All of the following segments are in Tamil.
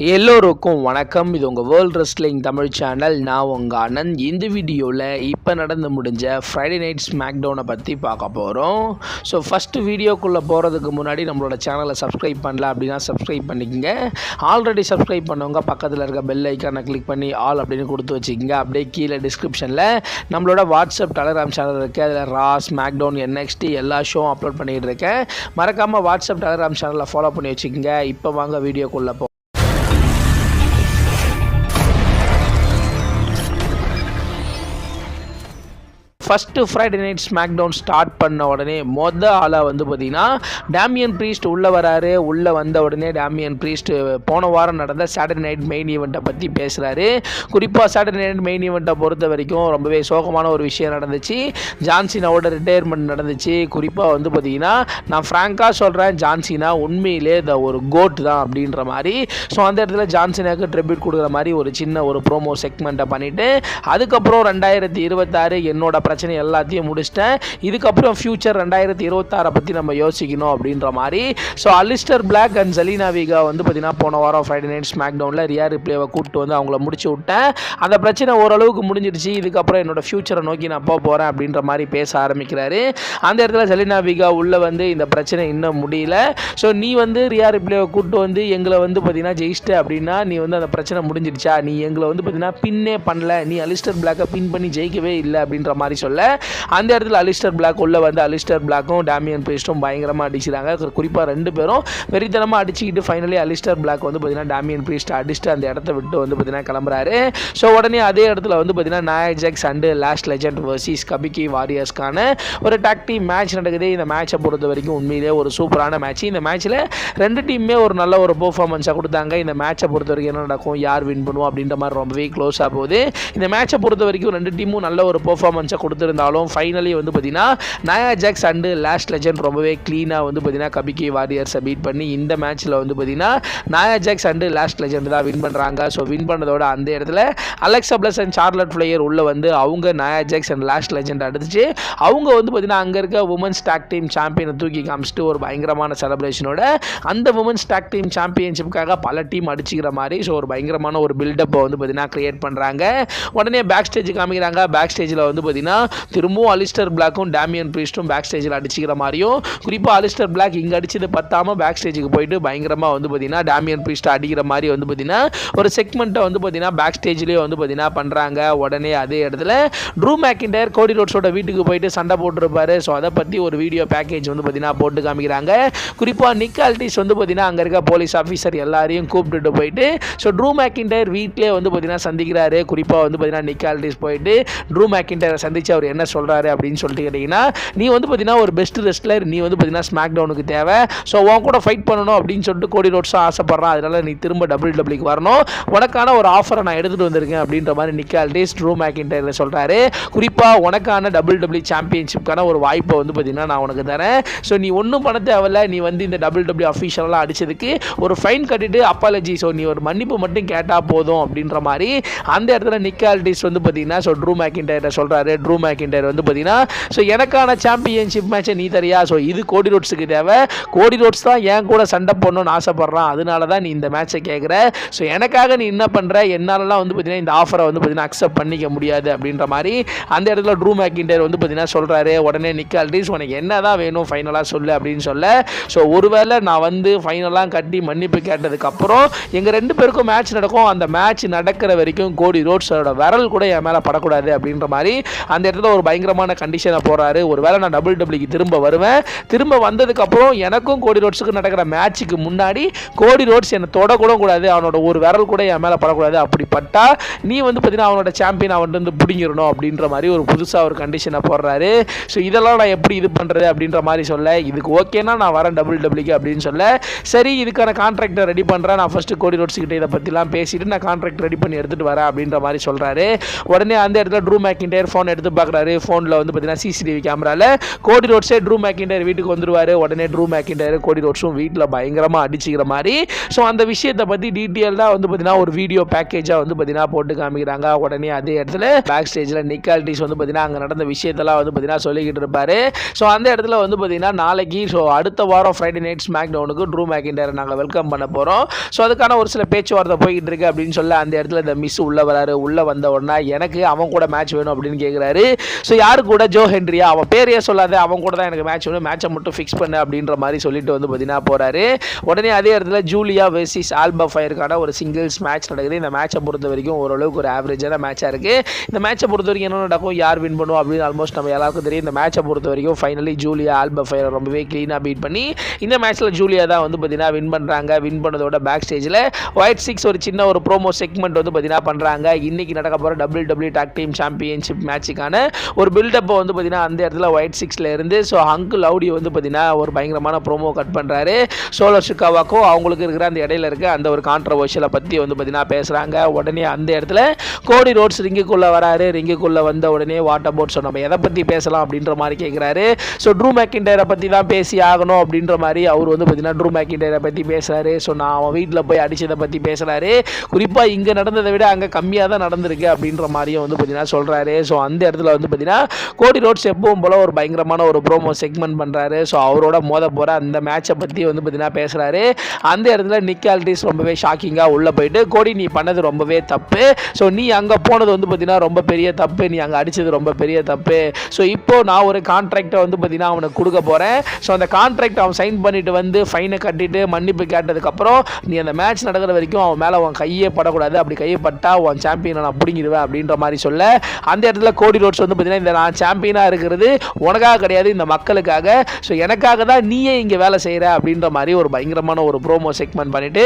எல்லோருக்கும் வணக்கம். இது உங்கள் வேர்ல்ட் ரெஸ்லிங் தமிழ் சேனல். நான் உங்கள் ஆனந்த். இந்த வீடியோவில் இப்போ நடந்து முடிஞ்ச ஃப்ரைடே நைட் ஸ்மாக்டவுனை பற்றி பார்க்க போகிறோம். ஸோ ஃபஸ்ட்டு வீடியோக்குள்ளே போகிறதுக்கு முன்னாடி நம்மளோட சேனலை சப்ஸ்கிரைப் பண்ணல அப்படின்னா சப்ஸ்கிரைப் பண்ணிக்கோங்க. ஆல்ரெடி சப்ஸ்கிரைப் பண்ணவங்க பக்கத்தில் இருக்க பெல் ஐக்கானை கிளிக் பண்ணி ஆல் அப்படின்னு கொடுத்து வச்சுக்கோங்க. அப்படியே கீழே டிஸ்கிரிப்ஷனில் நம்மளோட வாட்ஸ்அப் டெலகிராம் சேனல் இருக்குது. அதில் ரா, ஸ்மாக்டவுன், NXT எல்லா ஷோவும் அப்லோட் பண்ணிகிட்டு இருக்கேன். மறக்காமல் வாட்ஸ்அப் டெலகிராம் சேனலில் ஃபாலோ பண்ணி வச்சுக்கோங்க. இப்போ வாங்க வீடியோக்குள்ளே போ. First Friday night SmackDown start பண்ண உடனே ஆளாக பார்த்திங்கன்னா டேமியன் ப்ரீஸ்ட் உள்ளே வராரு. உள்ளே வந்த உடனே டேமியன் ப்ரீஸ்ட் போன வாரம் நடந்த சாட்டர்டே நைட் மெயின் ஈவெண்ட்டை பற்றி பேசுகிறாரு. குறிப்பாக சாட்டர்டே நைட் மெயின் ஈவெண்ட்டை பொறுத்த வரைக்கும் ரொம்பவே சோகமான ஒரு விஷயம் நடந்துச்சு. ஜான்சினாவோட ரிட்டையர்மெண்ட் நடந்துச்சு. குறிப்பாக பார்த்திங்கன்னா நான் ஃப்ராங்காக சொல்கிறேன், ஜான்சினா உண்மையிலே ஒரு கோட் தான் அப்படின்ற மாதிரி. ஸோ அந்த இடத்துல ஜான்சினாவுக்கு ட்ரிபியூட் கொடுக்குற மாதிரி ஒரு சின்ன ஒரு ப்ரோமோ செக்மெண்ட்டை பண்ணிவிட்டு அதுக்கப்புறம் 2026 என்னோட பிரச்சனை எல்லாத்தையும் முடிச்சிட்டேன். இதுக்கப்புறம் ஃபியூச்சர் 2026 பற்றி நம்ம யோசிக்கணும் அப்படின்ற மாதிரி. So Aleister Black and Zelina Vega பார்த்தீங்கன்னா போன வாரம் ஃப்ரைடே நைட் ஸ்மாக்டவுனில் ரியா ரிப்ளேவை கூப்பிட்டு அவங்கள முடிச்சு விட்டேன். அந்த பிரச்சனை ஓரளவுக்கு முடிஞ்சிடுச்சு. இதுக்கப்புறம் என்னோட ஃபியூச்சரை நோக்கி நான் போகிறேன் அப்படின்ற மாதிரி பேச ஆரம்பிக்கிறாரு. அந்த இடத்துல ஜெலினா வீகா உள்ளே இந்த பிரச்சனை இன்னும் முடியல. ஸோ நீ ரியா ரிப்ளேவை கூப்பிட்டு எங்களை பார்த்தீங்கன்னா ஜெயிச்சிட்ட அப்படின்னா நீ அந்த பிரச்சனை முடிஞ்சிடுச்சா? நீ எங்களை பார்த்தீங்கன்னா பின்னே பண்ணல, நீ அலிஸ்டர் பிளாக்கை பின் பண்ணி ஜெயிக்கவே இல்லை அப்படின்ற மாதிரி சொல்ல அந்த இடத்துல அலிஸ்டர் பிளாக் உள்ள அலிஸ்டர் பிளாக்கும் டேமியன் ப்ரீஸ்டும் பயங்கரமாக அடிச்சுறாங்க. குறிப்பாக ரெண்டு பேரும் வெறித்தனமாக அடிச்சுக்கிட்டு ஃபைனலி அலிஸ்டர் பிளாக் பார்த்தீங்கன்னா டேமியன் ப்ரீஸ்ட் அடிச்சுட்டு அந்த இடத்த விட்டு பார்த்தீங்கன்னா கிளம்புறாரு. ஸோ உடனே அதே இடத்துல பார்த்தீங்கன்னா Nia Jax and Lash Legend versus Kabuki வாரியர்ஸ்க்கான ஒரு டாக் டீம் மேட்ச் நடக்குது. இந்த மேட்சை பொறுத்த வரைக்கும் உண்மையிலே ஒரு சூப்பரான மேட்ச். இந்த மேட்ச்சில் ரெண்டு டீமுமே ஒரு நல்ல ஒரு பெர்ஃபார்மன்ஸாக கொடுத்தாங்க. இந்த மேட்சை பொறுத்த வரைக்கும் என்ன நடக்கும், யார் வின் பண்ணுவோம் அப்படின்ற மாதிரி ரொம்பவே க்ளோஸாக போகுது. இந்த மேட்சை பொறுத்த வரைக்கும் ரெண்டு டீமும் நல்ல ஒரு பெர்ஃபார்மன்ஸை கொடுத்துருந்தாலும் ஃபைனலி பார்த்தீங்கன்னா Nia Jax and Lash legend ரொம்பவே க்ளீனாக பார்த்தீங்கன்னா கபிக்கி வாரியர்ஸை பீட் பண்ணி இந்த மேட்ச்சில் பார்த்தீங்கன்னா Nia Jax and Lash legend தான் வின் பண்ணுறாங்க. ஸோ வின் பண்ணதோட அந்த இடத்துல அலெக்சா பிளஸ் அண்ட் சார்லட் ஃப்ளையர் உள்ள அவங்க நாயா ஜாக்ஸ் அண்ட் லாஸ்ட் லெஜண்ட் அடிச்சு அவங்க பார்த்தீங்கன்னா அங்கே இருக்க உமன்ஸ் டாக் டீம் சாம்பியனை தூக்கி காமிச்சிட்டு ஒரு பயங்கரமான செலிப்ரேஷனோட அந்த உமன்ஸ் டாக் டீம் சாம்பியன்ஷிப்புக்காக பல டீம் அடிச்சுக்கிற மாதிரி ஸோ ஒரு பயங்கரமான ஒரு பில்டப்பை பார்த்தீங்கன்னா கிரியேட் பண்ணுறாங்க. உடனே பேக் ஸ்டேஜ் காமிக்கிறாங்க. பேக் ஸ்டேஜில் பார்த்தீங்கன்னா திரும்பவும் அலிஸ்டர் பிளாக்கும் டேமியன் ப்ரீஸ்ட்டும் பேக் ஸ்டேஜில் அடிச்சுக்கிற மாதிரியும், குறிப்பாக அலிஸ்டர் பிளாக் இங்கே அடிச்சது பத்தாமல் பேக் ஸ்டேஜுக்கு போயிட்டு பயங்கரமாக பார்த்தீங்கன்னா டேமியன் ப்ரீஸ்ட்டை அடிக்கிற மாதிரி பார்த்தீங்கன்னா ஒரு செக்மெண்ட்டை பார்த்தீங்கன்னா பேக் ஸ்டேஜ்லேயே பார்த்தீங்கன்னா பண்ணுறாங்க. உடனே அதே இடத்துல ட்ரூ மேக்கின்டயர் கோடி ரோட்ஸோட வீட்டுக்கு போயிட்டு சண்டை போட்டுருப்பாரு. ஸோ அதை பற்றி ஒரு வீடியோ பேக்கேஜ் பார்த்தீங்கன்னா போட்டு காமிக்கிறாங்க. குறிப்பாக நிக் ஆல்டிஸ் பார்த்தீங்கன்னா அங்கே இருக்க போலீஸ் ஆஃபீஸர் எல்லாரையும் கூப்பிட்டுட்டு போயிட்டு ஸோ ட்ரூ மேக்கின்டயர் வீட்டிலே பார்த்தீங்கன்னா சந்திக்கிறாரு. குறிப்பாக பார்த்தீங்கன்னா நிக் ஆல்டிஸ் போயிட்டு ட்ரூ மேக்கின்டயரை சந்திச்சு அவர் என்ன சொல்கிறாரு அப்படின்னு சொல்லிட்டு கேட்டிங்கன்னா, நீ பார்த்தீங்கன்னா ஒரு பெஸ்ட் ரெஸ்லர், நீ பார்த்தீங்கன்னா ஸ்மாக் டவுனுக்கு தேவை, ஸோ உன் கூட ஃபைட் பண்ணணும் அப்படின்னு சொல்லிட்டு கோடி ரோட்ஸும் ஆசைப்பட்றான். அதனால் நீ திரும்ப WWE வரணும், உனக்கான ஒரு ஆஃபரை நான் எடுத்துகிட்டு வந்திருக்கேன் அப்படின்ற மாதிரி நிக் ஆல்டிஸ் ட்ரூ மேக்கின்டயரில் சொல்கிறாரு. குறிப்பாக உனக்கான WWE சாம்பியன்ஷிப்கான ஒரு வாய்ப்பை பார்த்தீங்கன்னா நான் உனக்கு தரேன். ஸோ நீ ஒன்றும் பண்ண தேவையில்ல, நீ இந்த WWE அஃபீஷியலாக அடித்ததுக்கு ஒரு ஃபைன் கட்டிட்டு அப்பாலஜி, ஸோ நீ ஒரு மன்னிப்பு மட்டும் கேட்டால் போதும் அப்படின்ற மாதிரி அந்த இடத்துல நிக் ஆல்டிஸ் பார்த்தீங்கன்னா ஸோ ட்ரூ மேக்கின்டயரை சொல்கிறாரு. ட்ரூ மேக்கின்டயர் பார்த்தீங்கன்னா ஸோ எனக்கான சாம்பியன்ஷிப் மேட்சை நீ தரியா, ஸோ இது கோடி ரோட்ஸுக்கு தேவை, கோடி ரோட்ஸ் தான் என் கூட சண்டை போடணும்னு ஆசைப்பட்றான், அதனால தான் நீ இந்த மேட்சை கேட்குற, ஸோ எனக்காக நீ என்ன பண்ணுற, என்னாலலாம் பார்த்தீங்கன்னா இந்த ஆஃபரை பார்த்தீங்கன்னா அக்செப்ட் பண்ணிக்க முடியாது அப்படின்ற மாதிரி அந்த இடத்துல ட்ரூ மேக்கின்டயர் பார்த்தீங்கன்னா சொல்கிறாரு. உடனே நிக் ஆல்டிஸ் உனக்கு என்ன தான் வேணும் ஃபைனலாக சொல்லு அப்படின்னு சொல்ல, ஸோ ஒருவேளை நான் ஃபைனலாக கட்டி மன்னிப்பு கேட்டதுக்கப்புறம் எங்கள் ரெண்டு பேருக்கும் மேட்ச் நடக்கும், அந்த மேட்ச் நடக்கிற வரைக்கும் கோடி ரோட்ஸோட விரல் கூட என் மேலே படக்கூடாது அப்படின்ற மாதிரி அந்த இடத்துல ஒரு பயங்கரமான கண்டிஷனை போடுறாரு. ஒரு வேளை நான் WWE திரும்ப வருவேன், திரும்ப வந்ததுக்கப்புறம் எனக்கும் கோடி ரோட்ஸுக்கு நடக்கிற மேட்சுக்கு முன்னாடி கோடி ரோட்ஸ் என்னை தொடக்கூட கூடாது, அவனோட ஒரு விரல் கூட என் மேலே படக்கூடாது, அப்படிப்பட்டா நீ பார்த்தீங்கன்னா அவனோட சாம்பியன் அவன் பிடிங்கிடணும் அப்படின்ற மாதிரி ஒரு புதுசாக ஒரு கண்டிஷனை போடுறாரு. ஸோ இதெல்லாம் நான் எப்படி இது பண்ணுறது அப்படின்ற மாதிரி சொல்ல, இதுக்கு ஓகேனா நான் வரேன் WWE அப்படின்னு சொல்ல, சரி இதுக்கான கான்ட்ராக்டை ரெடி பண்ணுறேன், நான் ஃபஸ்ட்டு கோடி ரோட்ஸ்கிட்ட இதை பற்றிலாம் பேசிட்டு நான் கான்ட்ராக்ட் ரெடி பண்ணி எடுத்துகிட்டு வரேன் அப்படின்ற மாதிரி சொல்கிறாரு. உடனே அந்த இடத்துல ட்ரூ மேக்கின்டயர் ஃபோன் எடுத்து எடுத்து பார்க்குறாரு. ஃபோனில் வந்து பார்த்தீங்கன்னா சிசிடிவி கேமராவில் கோடி ரோட்ஸே ட்ரூ மேக்கின்டர் வீட்டுக்கு வந்துருவார். உடனே ட்ரூ மேக்கின்டர் கோடி ரோட்ஸும் வீட்டில் பயங்கரமாக அடிச்சுக்கிற மாதிரி. ஸோ அந்த விஷயத்தை பற்றி டீட்டெயில்டாக வந்து பார்த்தீங்கன்னா ஒரு வீடியோ பேக்கேஜாக வந்து பார்த்தீங்கன்னா போட்டு காமிக்கிறாங்க. உடனே அதே இடத்துல பேக் ஸ்டேஜில் நிக் ஆல்டிஸ் வந்து பார்த்தீங்கன்னா அங்கே நடந்த விஷயத்தெல்லாம் வந்து பார்த்தீங்கன்னா சொல்லிக்கிட்டு இருப்பார். ஸோ அந்த இடத்துல வந்து பார்த்தீங்கன்னா நாளைக்கு அடுத்த வாரம் ஃப்ரைடே நைட் ஸ்மாக் டவுனுக்கு ட்ரூ மேக்கின்டர் நாங்கள் வெல்கம் பண்ண போகிறோம். ஸோ அதுக்கான ஒரு சில பேச்சுவார்த்தை போய்கிட்டு இருக்கு அப்படின்னு சொல்ல அந்த இடத்துல இந்த மிஸ் உள்ள வராரு. உள்ள வந்த உடனே எனக்கு அவன் கூட மேட்ச் வேணும் அப்படின்னு கேட்குறாரு. ஸோ யாரு கூட? ஜோ ஹென்ரியா. அவன் பேரையே சொல்லாத, அவன் கூட தான் எனக்கு மேட்ச் வேணும், மேட்சை மட்டும் ஃபிக்ஸ் பண்ணு அப்படின்ற மாதிரி சொல்லிட்டு வந்து பார்த்தீங்கன்னா போறாரு. உடனே அதே இடத்துல ஜூலியா வெர்சஸ் ஆல்பா ஃபயருக்கான ஒரு சிங்கிள்ஸ் மேட்ச் நடக்குது. இந்த மேட்சை பொறுத்த வரைக்கும் ஓரளவுக்கு ஒரு ஆவரேஜான மேட்சாக இருக்கு. இந்த மேட்சை பொறுத்த வரைக்கும் என்ன நடக்கும், யார் வின் பண்ணுவோம் அப்படின்னு ஆல்மோஸ்ட் நம்ம எல்லாருக்கும் தெரியும். இந்த மேட்சை பொறுத்த வரைக்கும் ஃபைனலி ஜூலியா ஆல்பா ஃபயர் ரொம்பவே க்ளீனாக பீட் பண்ணி இந்த மேட்ச்சில் ஜூலியா தான் வந்து பார்த்தீங்கன்னா வின் பண்ணுறாங்க. வின் பண்ணதோட பேக் ஸ்டேஜில் ஒயிட் சிக்ஸ் ஒரு சின்ன ஒரு ப்ரோமோ செக்மெண்ட் வந்து பார்த்தீங்கன்னா பண்ணுறாங்க. இன்னைக்கு நடக்க போகிற WWE டாக் டீம் சாம்பியன்ஷிப் மேட்சுக்கான ஒரு பில்டப்பை வந்து பார்த்தீங்கன்னா அந்த இடத்துல ஒயிட் சிக்ஸில் இருந்து அங்கிள் லவுடி வந்து பார்த்தீங்கன்னா ஒரு பயங்கரமான ப்ரோமோ கட் பண்ணுறாரு. சோலோ ஷிகாவாக்கும் அவங்களுக்கு இருக்கிற அந்த இடையில இருக்க அந்த ஒரு கான்ட்ரவர்ஷியலை பற்றி வந்து பார்த்தீங்கன்னா பேசுகிறாங்க. உடனே அந்த இடத்துல கோடி ரோட்ஸ் ரிங்குக்குள்ளே வராரு. ரிங்குக்குள்ளே வந்த உடனே வாட் அபவுட் நம்ம எதை பற்றி பேசலாம் அப்படின்ற மாதிரி கேட்குறாரு. ஸோ ட்ரூ மேக்கின்டரை பற்றி தான் பேசி ஆகணும் அப்படின்ற மாதிரி அவர் வந்து பார்த்தீங்கன்னா ட்ரூ மேக்கின்டரை பற்றி பேசுகிறாரு. ஸோ நான் அவன் வீட்டில் போய் அடிச்சதை பற்றி பேசுகிறாரு. குறிப்பாக இங்கே நடந்ததை விட அங்கே கம்மியாக தான் நடந்திருக்கு அப்படின்ற மாதிரியும் வந்து பார்த்தீங்கன்னா சொல்கிறாரு. ஸோ அந்த இடத்துல வந்து பார்த்தீங்கன்னா கோடி ரோட்ஸ் எப்பவும் போல ஒரு பயங்கரமான ஒரு ப்ரோமோ செக்மெண்ட் பண்ணுறாரு. ஸோ அவரோட மோத போகிற அந்த மேட்சை பற்றி வந்து பார்த்தீங்கன்னா பேசுகிறாரு. அந்த இடத்துல நிக் ஆல்டிஸ் ரொம்பவே ஷாக்கிங்காக உள்ளே போயிட்டு கோடி நீ பண்ணது ரொம்பவே தப்பு. ஸோ நீ அங்கே போனது வந்து பார்த்தீங்கன்னா ரொம்ப பெரிய தப்பு. நீ அங்கே அடித்தது ரொம்ப பெரிய தப்பு. ஸோ இப்போ நான் ஒரு கான்ட்ராக்டை வந்து பார்த்தீங்கன்னா அவனுக்கு கொடுக்க போகிறேன். ஸோ அந்த கான்ட்ராக்ட் அவன் சைன் பண்ணிட்டு வந்து ஃபைனை கட்டிட்டு மன்னிப்பு கேட்டதுக்கப்புறம் நீ அந்த மேட்ச் நடக்கிற வரைக்கும் அவன் மேலே அவன் கையே படக்கூடாது. அப்படி கையை பட்டா உன் சாம்பியனை நான் பிடிங்கிடுவேன் அப்படின்ற மாதிரி சொல்ல அந்த இடத்துல கோடி ரோட்ஸ் வந்து பார்த்தீங்கன்னா இந்த நான் சாம்பியனாக இருக்கிறது உனக்காக கிடையாது, இந்த மக்களுக்காக. ஸோ எனக்காக தான் நீயே இங்கே வேலை செய்கிற அப்படின்ற மாதிரி ஒரு பயங்கரமான ஒரு ப்ரோமோ செக்மெண்ட் பண்ணிட்டு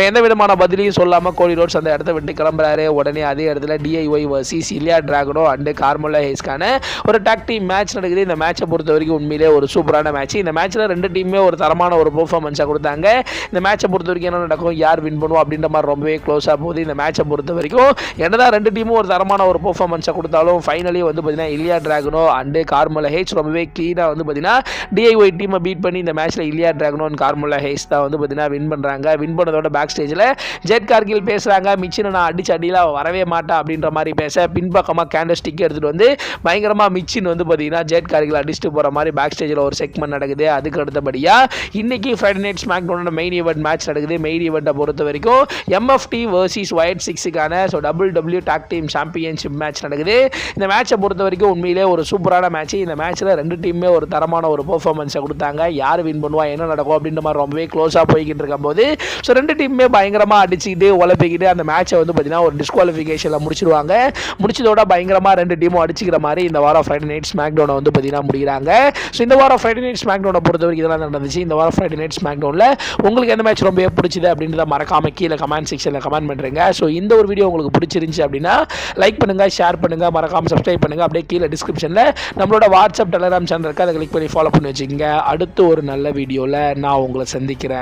எந்த விதமான பதிலையும் சொல்லாமல் கோடி ரோட்ஸ் அந்த இடத்த விட்டு கிளம்புறாரு. உடனே அதே இடத்துல DIY வர்சஸ் இலியா டிராகனோ அண்டு கார்மெலா ஹேஸ்க்கான ஒரு டாக் டீம் மேட்ச் நடக்குது. இந்த மேட்சை பொறுத்த வரைக்கும் உண்மையிலே ஒரு சூப்பரான மேட்ச். இந்த மேட்ச்சில் ரெண்டு டீமுமே ஒரு தரமான ஒரு பெர்ஃபார்மன்ஸாக கொடுத்தாங்க. இந்த மேட்சை பொறுத்த வரைக்கும் என்ன நடக்கும், யார் வின் பண்ணுவோம் அப்படின்ற மாதிரி ரொம்பவே க்ளோஸாக போகுது. இந்த மேட்சை பொறுத்த வரைக்கும் என்னதான் ரெண்டு டீமும் ஒரு தரமான ஒரு பெர்ஃபார்மன்ஸை கொடுத்தாலும் ஃபைனலி வந்து பார்த்தீங்கன்னா இலியா டிராகனோ அண்டு கார்மெலா ஹேஸ் ரொம்பவே க்ளீனாக வந்து பார்த்தீங்கன்னா DIY டீமை பீட் பண்ணி இந்த மேட்ச்சில் இலியா டிராகனோ அண்ட் கார்மெலா ஹேஸ் தான் வந்து பார்த்தீங்கன்னா வின் பண்ணுறாங்க. வின் பண்ணதோட பேக் ஸ்டேஜில் ஜெட் கார்கில் பேசுகிறாங்க. மிச்சினை நான் அடிச்சு அடியில் வரவே மாட்டேன் அப்படின்ற மாதிரி பேச பின்பக்கமாக கேண்டல் ஸ்டிக் எடுத்துகிட்டு வந்து பயங்கரமாக மிச்சின் வந்து பார்த்தீங்கன்னா ஜெட் கார்கில் அடிச்சுட்டு போகிற மாதிரி பேக் ஸ்டேஜில் ஒரு செக்மெண்ட் நடக்குது. அதுக்கு அடுத்தபடியாக இன்னைக்கு ஃப்ரைடே நைட் ஸ்மாக் டவுனோட மெயின் ஈவெண்ட் மேட்ச் நடக்குது. மெயின் ஈவெண்ட்டை பொறுத்த வரைக்கும் MFT வர்சஸ் ஒயிட் சிக்ஸுக்கான WWE tag team championship match நடக்குது. இந்த மேட்சை பொறுத்த வரைக்கும் உண்மையிலே ஒரு சூப்பரான மேட்ச். இந்த மேட்ச்சில் ரெண்டு டீமுமே ஒரு தரமான ஒரு பெர்ஃபார்மன்ஸை கொடுத்தாங்க. யார் வின் பண்ணுவா என்ன நடக்கும் அப்படின்ற மாதிரி ரொம்பவே க்ளோஸாக போய்கிட்டு இருக்கும் போது ரெண்டு டீமுமே பயங்கரமாக அடிச்சுக்கிட்டு உழப்பிக்கிட்டு அந்த மேட்சை வந்து பார்த்தீங்கன்னா ஒரு டிஸ்குவாலிஃபிகேஷனில் முடிச்சிடுவாங்க. முடிச்சதோட பயங்கரமாக ரெண்டு டீமும் அடிச்சுக்கிற மாதிரி இந்த வாரம் ஃப்ரைடே நைட் ஸ்மாக் டவுனை வந்து பார்த்தீங்கன்னா முடிகிறாங்க. ஸோ இந்த வாரம் ஃப்ரைடே நைட் ஸ்மாக் டவுனை பொறுத்த வரைக்கும் இதெல்லாம் நடந்துச்சு. இந்த வாரம் ஃப்ரைடே நைட் ஸ்மாக் டவுனில் உங்களுக்கு எந்த மேட்ச் ரொம்ப பிடிச்சது அப்படின்றத மறக்காம கீழே கமெண்ட் செக்ஷனில் கமெண்ட் பண்ணுறீங்க. ஸோ இந்த ஒரு வீடியோ உங்களுக்கு பிடிச்சிருந்துச்சு அப்படின்னா லைக் பண்ணுங்கள், ஷேர் பண்ணுங்கள், மறக்காம சப்ஸ்கிரைப் பண்ணுங்கள். அப்படியே கீழே டிஸ்கிரிப்ஷனில் நம்மளோட வாட்ஸ்அப் டெலகிராம் சேனல் இருக்குது, அதை கிளிக் பண்ணி ஃபாலோ பண்ணி வச்சுக்கோங்க. அடுத்து ஒரு நல்ல வீடியோவில் நான் உங்களை சந்திக்கிறேன்.